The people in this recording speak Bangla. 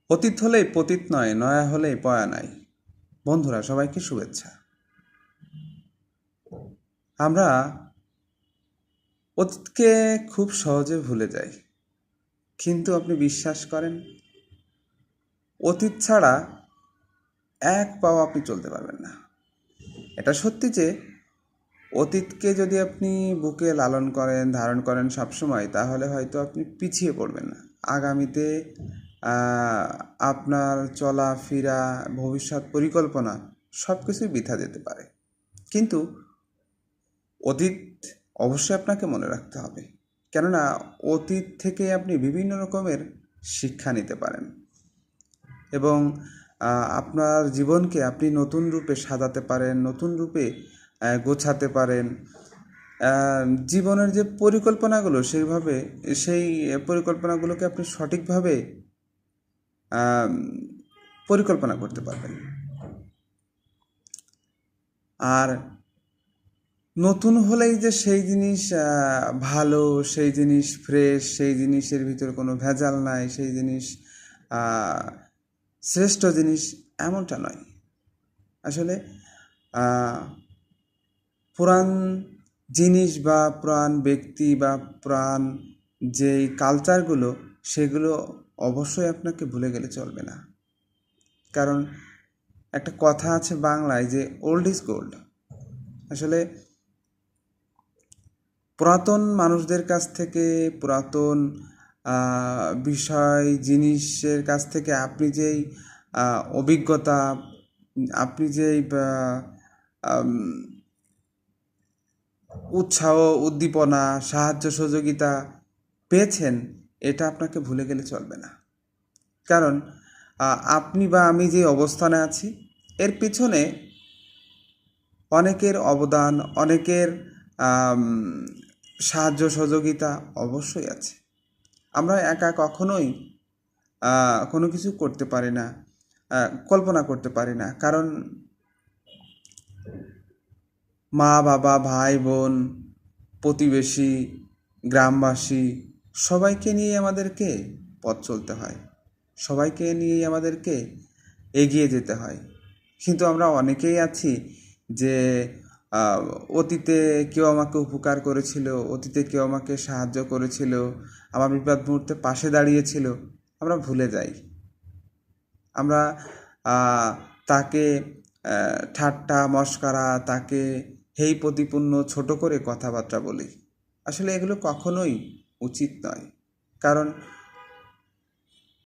অতীত হলেই পতিত নয়, নয়া হলেই পয়া নাই। বন্ধুরা, সবাইকে শুভেচ্ছা। আমরা অতীতকে খুব সহজে ভুলে যাই, কিন্তু আপনি বিশ্বাস করেন অতীত ছাড়া এক পাও আপনি চলতে পারবেন না। এটা সত্যি যে অতীতকে যদি আপনি বুকে লালন করেন, ধারণ করেন সবসময়, তাহলে হয়তো আপনি পিছিয়ে পড়বেন না। আগামীতে আপনার চলাফেরা, ভবিষ্যৎ পরিকল্পনা সব কিছুই বৃথা যেতে পারে। কিন্তু অতীত অবশ্যই আপনাকে মনে রাখতে হবে, কেননা অতীত থেকে আপনি বিভিন্ন রকমের শিক্ষা নিতে পারেন এবং আপনার জীবনকে আপনি নতুন রূপে সাজাতে পারেন, নতুন রূপে গোছাতে পারেন। জীবনের যে পরিকল্পনাগুলো সেই পরিকল্পনাগুলোকে আপনি সঠিকভাবে পরিকল্পনা করতে পারবেন। আর নতুন হলেই যে সেই জিনিস ভালো, সেই জিনিস ফ্রেশ, সেই জিনিসের ভিতরে কোনো ভেজাল নাই, সেই জিনিস শ্রেষ্ঠ জিনিস, এমনটা নয়। আসলে পুরান জিনিস বা পুরান ব্যক্তি বা পুরান যেই কালচারগুলো, সেগুলো অবশ্যই আপনাকে ভুলে গেলে চলবে না। কারণ একটা কথা আছে বাংলায় যে ওল্ড ইজ গোল্ড। আসলে পুরাতন মানুষদের কাছ থেকে, পুরাতন বিষয় জিনিসের কাছ থেকে আপনি যেই অভিজ্ঞতা, আপনি যেই উৎসাহ, উদ্দীপনা, সাহায্য সহযোগিতা পেয়েছেন, এটা আপনাকে ভুলে গেলে চলবে না। কারণ আপনি বা আমি যে অবস্থানে আছি, এর পিছনে অনেকের অবদান, অনেকের সাহায্য সহযোগিতা অবশ্যই আছে। আমরা একা কখনোই কোনো কিছু করতে পারি না, কল্পনা করতে পারি না। কারণ মা বাবা, ভাই বোন, প্রতিবেশী, গ্রামবাসী সবাইকে নিয়ে আমাদেরকে পথ চলতে হয়, সবাইকে নিয়েই আমাদেরকে এগিয়ে যেতে হয়। কিন্তু আমরা অনেকেই আছি যে অতীতে কেউ আমাকে উপকার করেছিল, অতীতে কেউ আমাকে সাহায্য করেছিল, আমার বিপদ মুহূর্তে পাশে দাঁড়িয়েছিল, আমরা ভুলে যাই। আমরা তাকে ঠাট্টা মশকরা, তাকে হেয় প্রতিপন্ন ছোট করে কথাবার্তা বলি। আসলে এগুলো কখনোই উচিত নয়। কারণ